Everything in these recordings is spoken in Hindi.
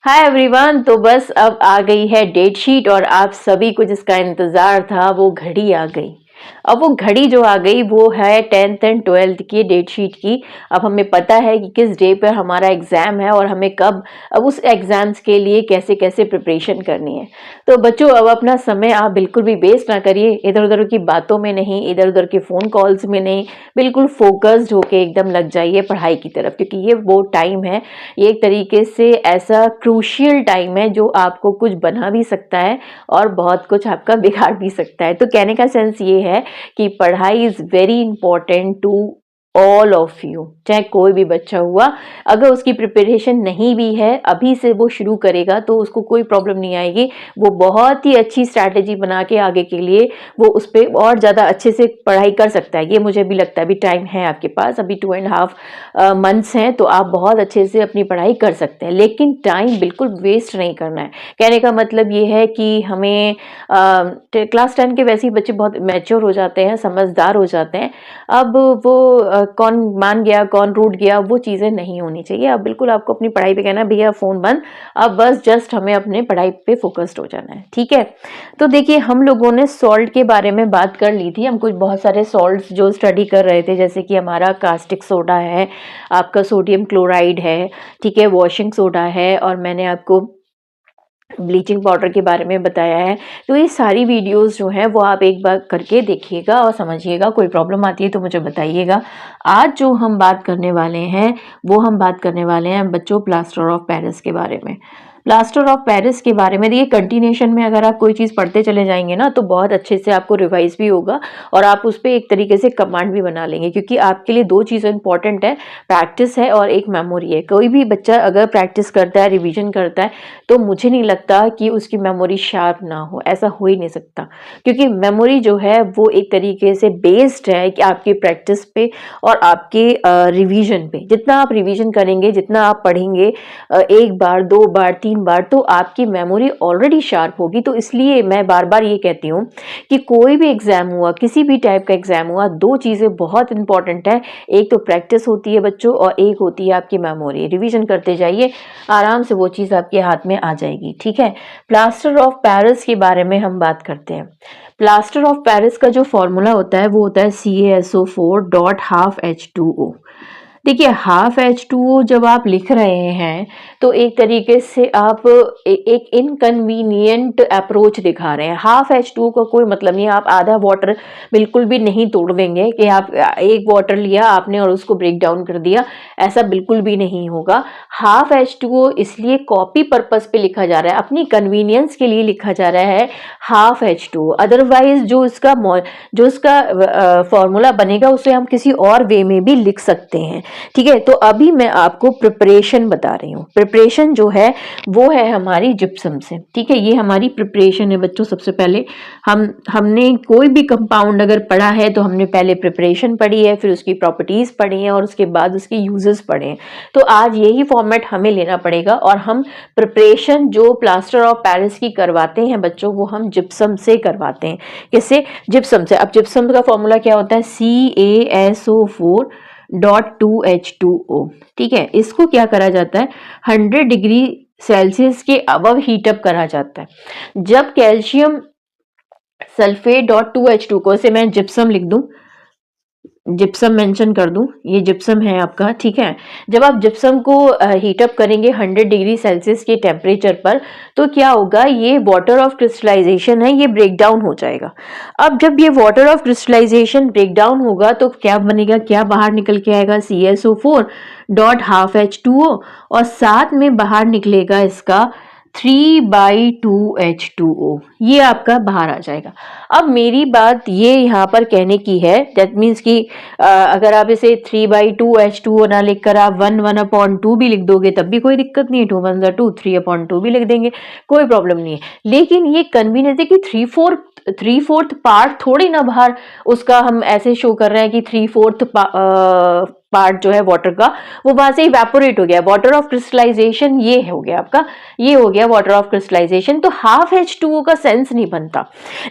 Hi everyone. तो बस अब आ गई है डेट शीट और आप सभी को जिसका इंतजार था वो घड़ी आ गई। अब वो घड़ी जो आ गई वो है 10th एंड 12th की डेट शीट की। अब हमें पता है कि किस डे पर हमारा एग्जाम है और हमें कब अब उस एग्जाम्स के लिए कैसे कैसे प्रिपरेशन करनी है। तो बच्चों अब अपना समय आप बिल्कुल भी वेस्ट ना करिए, इधर उधर की बातों में नहीं, इधर उधर के फोन कॉल्स में नहीं, बिल्कुल फोकस्ड होके एकदम लग जाइए पढ़ाई की तरफ, क्योंकि ये वो टाइम है, ये एक तरीके से ऐसा क्रूशियल टाइम है जो आपको कुछ बना भी सकता है और बहुत कुछ आपका बिगाड़ भी सकता है। तो कहने का सेंस ये है कि पढ़ाई is very important to all of you, चाहे कोई भी बच्चा हुआ, अगर उसकी प्रिपरेशन नहीं भी है अभी से वो शुरू करेगा तो उसको कोई प्रॉब्लम नहीं आएगी। वो बहुत ही अच्छी स्ट्रैटेजी बना के आगे के लिए वो उस पर और ज़्यादा अच्छे से पढ़ाई कर सकता है। ये मुझे भी लगता है, अभी टाइम है आपके पास, अभी 2.5 मंथ्स हैं, तो आप बहुत अच्छे से अपनी पढ़ाई कर सकते हैं, लेकिन टाइम बिल्कुल वेस्ट नहीं करना है। कहने का मतलब ये है कि हमें क्लास 10 के वैसे ही बच्चे बहुत मैच्योर हो जाते हैं, समझदार हो जाते हैं। अब वो कौन मान गया कौन रूठ गया वो चीज़ें नहीं होनी चाहिए। अब बिल्कुल आपको अपनी पढ़ाई पे कहना है भैया फ़ोन बंद, अब बस जस्ट हमें अपने पढ़ाई पे फोकस्ड हो जाना है, ठीक है। तो देखिए हम लोगों ने सॉल्ट के बारे में बात कर ली थी, हम कुछ बहुत सारे सॉल्ट्स जो स्टडी कर रहे थे, जैसे कि हमारा कास्टिक सोडा है, आपका सोडियम क्लोराइड है, ठीक है, वॉशिंग सोडा है, और मैंने आपको ब्लीचिंग पाउडर के बारे में बताया है। तो ये सारी वीडियोस जो हैं वो आप एक बार करके देखिएगा और समझिएगा, कोई प्रॉब्लम आती है तो मुझे बताइएगा। आज जो हम बात करने वाले हैं वो हम बात करने वाले हैं बच्चों प्लास्टर ऑफ पेरिस के बारे में। प्लास्टर ऑफ पेरिस के बारे में देखिए, कंटिन्यूशन में अगर आप कोई चीज़ पढ़ते चले जाएंगे ना तो बहुत अच्छे से आपको रिवाइज भी होगा और आप उस पर एक तरीके से कमांड भी बना लेंगे, क्योंकि आपके लिए दो चीज़ें इंपॉर्टेंट है, प्रैक्टिस है और एक मेमोरी है। कोई भी बच्चा अगर प्रैक्टिस करता है, रिविजन करता है, तो मुझे नहीं लगता कि उसकी मेमोरी शार्प ना हो, ऐसा हो ही नहीं सकता, क्योंकि मेमोरी जो है वो एक तरीके से बेस्ड है कि आपकी प्रैक्टिस पे और आपके रिवीजन पे। जितना आप रिवीजन करेंगे, जितना आप पढ़ेंगे एक बार, दो बार, तीन बार, तो आपकी मेमोरी ऑलरेडी शार्प होगी। तो इसलिए मैं बार बार ये कहती हूँ कि कोई भी एग्जाम हुआ, किसी भी टाइप का एग्जाम हुआ, दो चीज़ें बहुत इंपॉर्टेंट है, एक तो प्रैक्टिस होती है बच्चों और एक होती है आपकी मेमोरी। रिवीजन करते जाइए, आराम से वो चीज़ आपके हाथ में आ जाएगी, ठीक है। प्लास्टर ऑफ पेरिस के बारे में हम बात करते हैं। प्लास्टर ऑफ पेरिस का जो फॉर्मूला होता है वो होता है CaSO4 डॉट हाफ H2O। देखिए हाफ H2O जब आप लिख रहे हैं तो एक तरीके से आप एक इनकन्वीनियंट अप्रोच दिखा रहे हैं। हाफ H2O का कोई मतलब नहीं है, आप आधा वाटर बिल्कुल भी नहीं तोड़ देंगे कि आप एक वाटर लिया आपने और उसको ब्रेक डाउन कर दिया, ऐसा बिल्कुल भी नहीं होगा। हाफ H2O इसलिए कॉपी पर्पस पे लिखा जा रहा है, अपनी कन्वीनियंस के लिए लिखा जा रहा है हाफ H2O। अदरवाइज जो इसका फॉर्मूला बनेगा उसे हम किसी और वे में भी लिख सकते हैं, ठीक है। तो अभी मैं आपको प्रिपरेशन बता रही हूँ। प्रिपरेशन जो है वो है हमारी जिप्सम से, ठीक है। ये हमारी प्रिपरेशन है बच्चों। सबसे पहले हमने कोई भी कंपाउंड अगर पढ़ा है तो हमने पहले प्रिपरेशन पढ़ी है, फिर उसकी प्रॉपर्टीज पढ़ी है और उसके बाद उसके यूजेस पढ़े हैं। तो आज यही फॉर्मेट हमें लेना पड़ेगा और हम प्रिपरेशन जो प्लास्टर ऑफ पेरिस की करवाते हैं बच्चों वो हम जिप्सम से करवाते हैं। किससे? जिप्सम से। अब जिप्सम का फॉर्मूला क्या होता है? CaSO4 डॉट 2H2O, ठीक है। इसको क्या करा जाता है? 100 डिग्री सेल्सियस के अबव हीटअप करा जाता है। जब कैल्शियम सल्फेट डॉट 2H2 को से मैं जिप्सम लिख दूं, जिप्सम मेंशन कर दूं, ये जिप्सम है आपका, ठीक है। जब आप जिप्सम को हीटअप करेंगे 100 डिग्री सेल्सियस के टेम्परेचर पर तो क्या होगा? ये वाटर ऑफ क्रिस्टलाइजेशन है, ये ब्रेक डाउन हो जाएगा। अब जब ये water of crystallization break down होगा तो क्या बनेगा, क्या बाहर निकल के आएगा? CaSO4 डॉट हाफ H2O और साथ में बाहर निकलेगा इसका 3/2H2O, ये आपका बाहर आ जाएगा। अब मेरी बात ये यहाँ पर कहने की है, दैट मीन्स कि अगर आप इसे 3/2H2O ना लिखकर आप 1/2 भी लिख दोगे तब भी कोई दिक्कत नहीं है। 2 1 2, 3/2 भी लिख देंगे, कोई प्रॉब्लम नहीं है। लेकिन ये कन्वीनियंस है कि 3/4 पार्ट थोड़ी ना बाहर उसका हम ऐसे शो कर रहे हैं कि 3/4 पार्ट जो है वाटर का वो वहां से इवेपोरेट हो गया, वाटर ऑफ क्रिस्टलाइजेशन ये हो गया आपका, ये हो गया वाटर ऑफ क्रिस्टलाइजेशन। तो हाफ H2O का सेंस नहीं बनता,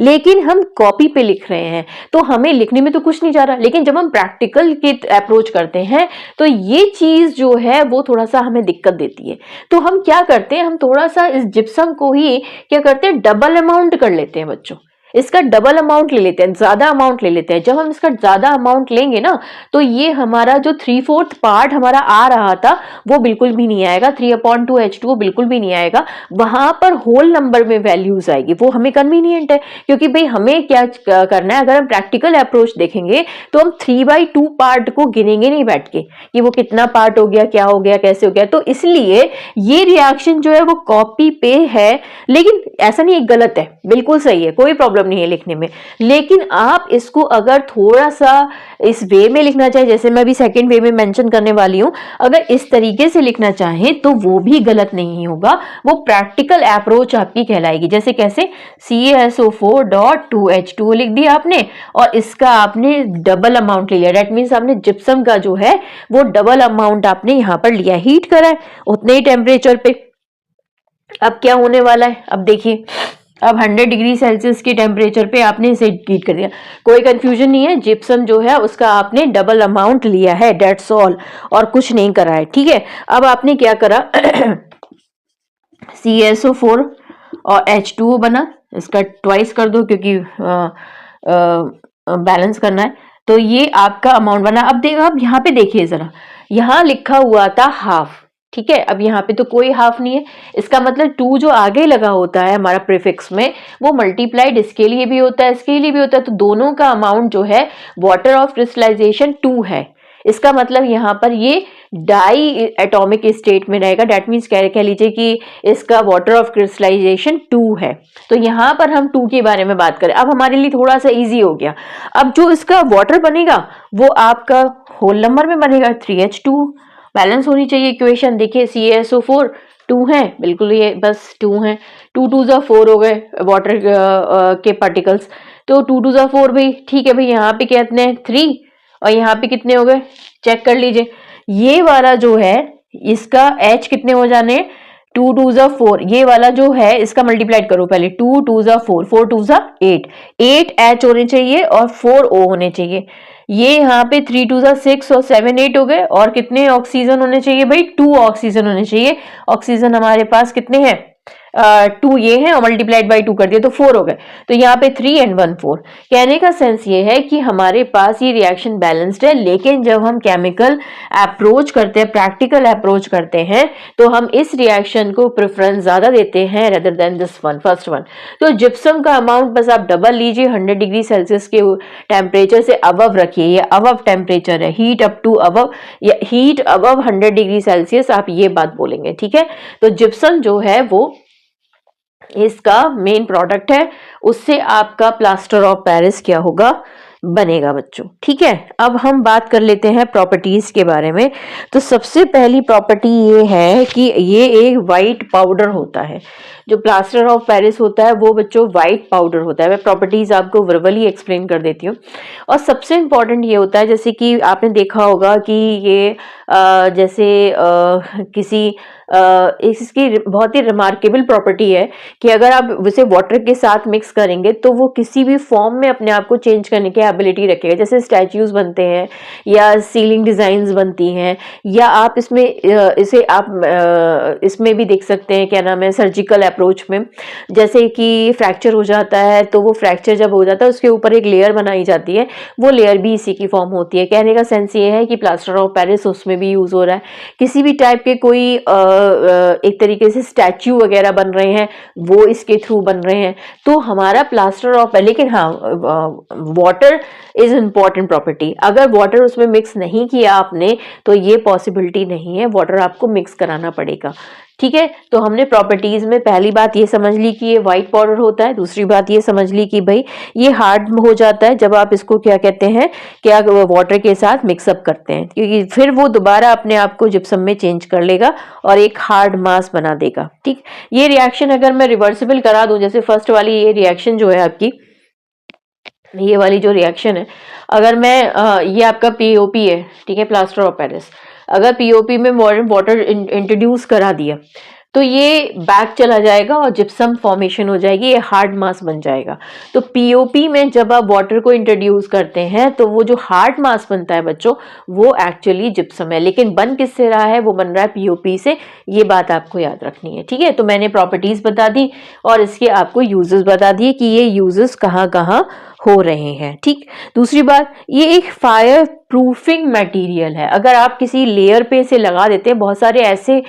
लेकिन हम कॉपी पे लिख रहे हैं तो हमें लिखने में तो कुछ नहीं जा रहा, लेकिन जब हम प्रैक्टिकल के अप्रोच करते हैं तो ये चीज जो है वो थोड़ा सा हमें दिक्कत देती है। तो हम क्या करते हैं, हम थोड़ा सा इस जिप्सम को ही क्या करते हैं, डबल अमाउंट कर लेते हैं बच्चों, इसका डबल अमाउंट ले लेते हैं, ज्यादा अमाउंट ले लेते हैं। जब हम इसका ज्यादा अमाउंट लेंगे ना तो ये हमारा जो 3/4 पार्ट हमारा आ रहा था वो बिल्कुल भी नहीं आएगा, 3/2 H2O बिल्कुल भी नहीं आएगा, वहां पर होल नंबर में वैल्यूज आएगी। वो हमें कन्वीनियंट है, क्योंकि भाई हमें क्या करना है, अगर हम प्रैक्टिकल अप्रोच देखेंगे तो हम 3/2 पार्ट को गिनेंगे नहीं बैठ के कि वो कितना पार्ट हो गया, क्या हो गया, कैसे हो गया। तो इसलिए ये रिएक्शन जो है वो कॉपी पे है, लेकिन ऐसा नहीं है गलत है, बिल्कुल सही है, कोई प्रॉब्लम नहीं है लिखने में। लेकिन आप इसको अगर थोड़ा सा इस वे में लिखना चाहे, जैसे मैं अभी सेकंड वे में मेंशन करने वाली हूं, अगर इस तरीके से लिखना चाहें तो वो भी गलत नहीं होगा, वो प्रैक्टिकल अप्रोच आपकी कहलाएगी। जैसे कैसे, CaSO4.2H2O लिख दिया आपने और इसका आपने डबल अमाउंट ले लिया, दैट मीन्स आपने जिप्सम का जो है वो डबल अमाउंट आपने यहां पर लिया, हीट करा है उतने ही टेम्परेचर पे। अब क्या होने वाला है, अब देखिए, अब 100 डिग्री सेल्सियस के टेम्परेचर पे आपने इसे हीट कर दिया, कोई कंफ्यूजन नहीं है, जिप्सम जो है उसका आपने डबल अमाउंट लिया है, डेट्स ऑल, और कुछ नहीं करा है, ठीक है। अब आपने क्या करा CaSO4 और H2O बना, इसका ट्वाइस कर दो क्योंकि बैलेंस करना है, तो ये आपका अमाउंट बना। अब देखो, अब यहाँ पे देखिए जरा, यहाँ लिखा हुआ था हाफ, ठीक है, अब यहाँ पे तो कोई हाफ नहीं है, इसका मतलब 2 जो आगे लगा होता है हमारा प्रीफिक्स में वो मल्टीप्लाइड इसके लिए भी होता है, इसके लिए भी होता है, तो दोनों का अमाउंट जो है वाटर ऑफ क्रिस्टलाइजेशन 2 है। इसका मतलब यहाँ पर ये डाई एटॉमिक स्टेट में रहेगा, डेट मीन्स कह लीजिए कि इसका वाटर ऑफ क्रिस्टलाइजेशन 2 है। तो यहाँ पर हम 2 के बारे में बात करें, अब हमारे लिए थोड़ा सा इजी हो गया। अब जो इसका वाटर बनेगा वो आपका होल नंबर में बनेगा, 3H2, बैलेंस होनी चाहिए इक्वेशन। देखिए CaSO4 2 है, बिल्कुल ये बस 2 है, 2 2 जा 4 हो गए वाटर के पार्टिकल्स, तो 2 2 जा 4 भाई, ठीक है भाई। यहाँ पे कितने हैं, 3, और यहाँ पे कितने हो गए, चेक कर लीजिए। ये वाला जो है इसका H कितने हो जाने, 2 2 जा 4, ये वाला जो है इसका मल्टीप्लाइड करो पहले, 2 2 जा 4, 4 2 जा 8, 8 H होने चाहिए और 4 O होने चाहिए। ये यहाँ पे 3 2 जा 6 और 7 8 हो गए, और कितने ऑक्सीजन होने चाहिए भाई, 2 ऑक्सीजन होने चाहिए। ऑक्सीजन हमारे पास कितने हैं, 2 ये है और मल्टीप्लाइड बाई 2 कर दिया तो 4 हो गए, तो यहाँ पे 3 and 1 4। कहने का सेंस ये है कि हमारे पास ये रिएक्शन बैलेंस्ड है, लेकिन जब हम केमिकल अप्रोच करते हैं, प्रैक्टिकल अप्रोच करते हैं, तो हम इस रिएक्शन को प्रेफरेंस ज्यादा देते हैं rather than this one, first one. तो जिप्सम का अमाउंट बस आप डबल लीजिए, 100 डिग्री सेल्सियस के टेम्परेचर से अबव रखिए, ये अबव टेम्परेचर है, हीट अप टू अबव, या हीट अबव 100 डिग्री सेल्सियस, आप ये बात बोलेंगे, ठीक है। तो जिप्सम जो है वो इसका मेन प्रोडक्ट है, उससे आपका प्लास्टर ऑफ पेरिस क्या होगा, बनेगा बच्चों, ठीक है। अब हम बात कर लेते हैं प्रॉपर्टीज के बारे में। तो सबसे पहली प्रॉपर्टी ये है कि ये एक वाइट पाउडर होता है, जो प्लास्टर ऑफ पेरिस होता है वो बच्चों वाइट पाउडर होता है। मैं प्रॉपर्टीज आपको वर्बली एक्सप्लेन कर देती हूँ। और सबसे इम्पॉर्टेंट ये होता है, जैसे कि आपने देखा होगा कि ये जैसे किसी इसकी बहुत ही रिमार्केबल प्रॉपर्टी है कि अगर आप उसे वाटर के साथ मिक्स करेंगे तो वो किसी भी फॉर्म में अपने आप को चेंज करने की एबिलिटी रखेगा। जैसे स्टैच्यूज बनते हैं या सीलिंग डिजाइन्स बनती हैं, या आप इसमें इसे आप इसमें भी देख सकते हैं, क्या नाम है, सर्जिकल अप्रोच में, जैसे कि फ्रैक्चर हो जाता है तो वो फ्रैक्चर जब हो जाता है उसके ऊपर एक लेयर बनाई जाती है, वो लेयर भी इसी की फॉर्म होती है। कहने का सेंस ये है कि प्लास्टर ऑफ पेरिस उसमें भी यूज हो रहा है। किसी भी टाइप के कोई एक तरीके से स्टैच्यू वगैरह बन रहे हैं वो इसके थ्रू बन रहे हैं, तो हमारा प्लास्टर ऑफ, लेकिन हाँ वाटर इज इम्पॉर्टेंट प्रॉपर्टी। अगर वाटर उसमें मिक्स नहीं किया आपने तो ये पॉसिबिलिटी नहीं है, वाटर आपको मिक्स कराना पड़ेगा, ठीक है। तो हमने प्रॉपर्टीज में पहली बात ये समझ ली कि ये व्हाइट पाउडर होता है, दूसरी बात ये समझ ली कि भाई ये हार्ड हो जाता है जब आप इसको क्या कहते हैं, क्या वाटर के साथ मिक्सअप करते हैं, क्योंकि फिर वो दोबारा अपने आप को जिप्सम में चेंज कर लेगा और एक हार्ड मास बना देगा, ठीक। ये रिएक्शन अगर मैं रिवर्सिबल करा दूं, जैसे फर्स्ट वाली ये रिएक्शन जो है आपकी, ये वाली जो रिएक्शन है, अगर मैं ये आपका पीओपी है, ठीक है, प्लास्टर ऑफ पेरिस, अगर पीओपी में वाटर इंट्रोड्यूस करा दिया तो ये बैक चला जाएगा और जिप्सम फॉर्मेशन हो जाएगी, ये हार्ड मास बन जाएगा। तो पीओपी में जब आप वाटर को इंट्रोड्यूस करते हैं तो वो जो हार्ड मास बनता है बच्चों, वो एक्चुअली जिप्सम है, लेकिन बन किससे रहा है, वो बन रहा है पीओपी से। ये बात आपको याद रखनी है, ठीक है। तो मैंने प्रॉपर्टीज बता दी और इसके आपको यूजेस बता दिए कि ये यूजेस कहाँ कहाँ हो रहे हैं, ठीक। दूसरी बात, ये एक फायर प्रूफिंग मटेरियल है। अगर आप किसी लेयर पे से लगा देते हैं, बहुत सारे ऐसे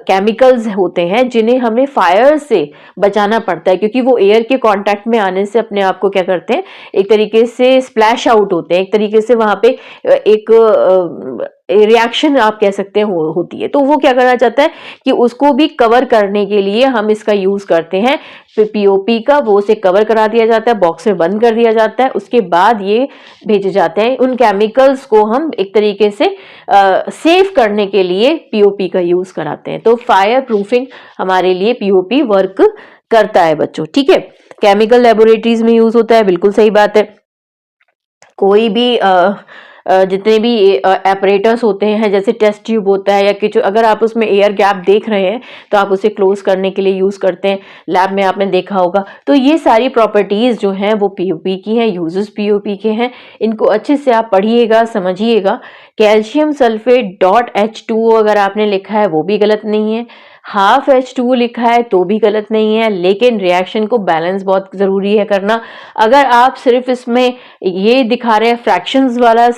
केमिकल्स होते हैं जिन्हें हमें फायर से बचाना पड़ता है, क्योंकि वो एयर के कांटेक्ट में आने से अपने आप को क्या करते हैं, एक तरीके से स्प्लैश आउट होते हैं, एक तरीके से वहां पे एक रिएक्शन आप कह सकते हैं होती है। तो वो क्या करना चाहता है कि उसको भी कवर करने के लिए हम इसका यूज करते हैं, पीओपी का, वो उसे कवर करा दिया जाता है, बॉक्स में बंद कर दिया जाता है, उसके बाद ये भेजे जाते हैं। उन केमिकल्स को हम एक तरीके से सेव करने के लिए पीओपी का यूज कराते हैं। तो फायर प्रूफिंग हमारे लिए पीओपी वर्क करता है बच्चों, ठीक है। केमिकल लेबोरेटरीज में यूज होता है, बिल्कुल सही बात है। कोई भी जितने भी एपरेटर्स होते हैं, जैसे टेस्ट ट्यूब होता है या कुछ, अगर आप उसमें एयर गैप देख रहे हैं तो आप उसे क्लोज करने के लिए यूज करते हैं, लैब में आपने देखा होगा। तो ये सारी प्रॉपर्टीज जो हैं वो पीओपी की हैं, यूजेस पीओपी के हैं। इनको अच्छे से आप पढ़िएगा, समझिएगा। कैल्शियम सल्फेट .H2O अगर आपने लिखा है वो भी गलत नहीं है, हाफ H2O लिखा है तो भी गलत नहीं है, लेकिन रिएक्शन को बैलेंस बहुत जरूरी है करना। अगर आप सिर्फ इसमें ये दिखा रहे हैं, फ्रैक्शंस वाला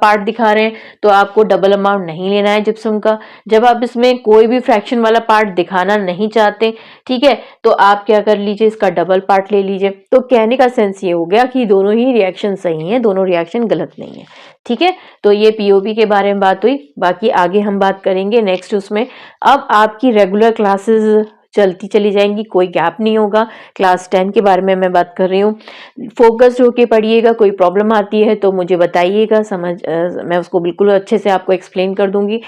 पार्ट दिखा रहे हैं, तो आपको डबल अमाउंट नहीं लेना है जिप्सम का। जब आप इसमें कोई भी फ्रैक्शन वाला पार्ट दिखाना नहीं चाहते, ठीक है, तो आप क्या कर लीजिए, इसका डबल पार्ट ले लीजिए। तो कहने का सेंस ये हो गया कि दोनों ही रिएक्शन सही हैं, दोनों रिएक्शन गलत नहीं है, ठीक है। तो ये पीओपी के बारे में बात हुई, बाकी आगे हम बात करेंगे नेक्स्ट उसमें। अब आपकी रेगुलर क्लासेस चलती चली जाएंगी, कोई गैप नहीं होगा। क्लास 10 के बारे में मैं बात कर रही हूँ, फोकस्ड होके पढ़िएगा। कोई प्रॉब्लम आती है तो मुझे बताइएगा, मैं उसको बिल्कुल अच्छे से आपको एक्सप्लेन कर दूंगी।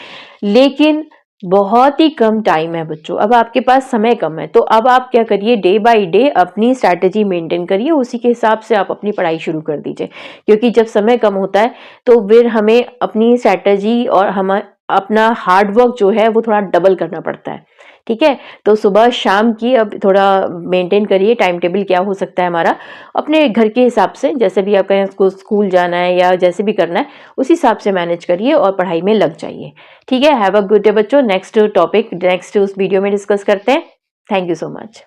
लेकिन बहुत ही कम टाइम है बच्चों, अब आपके पास समय कम है, तो अब आप क्या करिए, डे बाय डे अपनी स्ट्रैटेजी मेंटेन करिए, उसी के हिसाब से आप अपनी पढ़ाई शुरू कर दीजिए। क्योंकि जब समय कम होता है तो फिर हमें अपनी स्ट्रैटेजी और हम अपना हार्ड वर्क जो है वो थोड़ा डबल करना पड़ता है, ठीक है। तो सुबह शाम की अब थोड़ा मेंटेन करिए, टाइम टेबल क्या हो सकता है हमारा, अपने घर के हिसाब से, जैसे भी आपका स्कूल जाना है या जैसे भी करना है उस हिसाब से मैनेज करिए और पढ़ाई में लग जाइए, ठीक है। हैव अ गुड डे बच्चों। नेक्स्ट टॉपिक नेक्स्ट उस वीडियो में डिस्कस करते हैं। Thank you so much.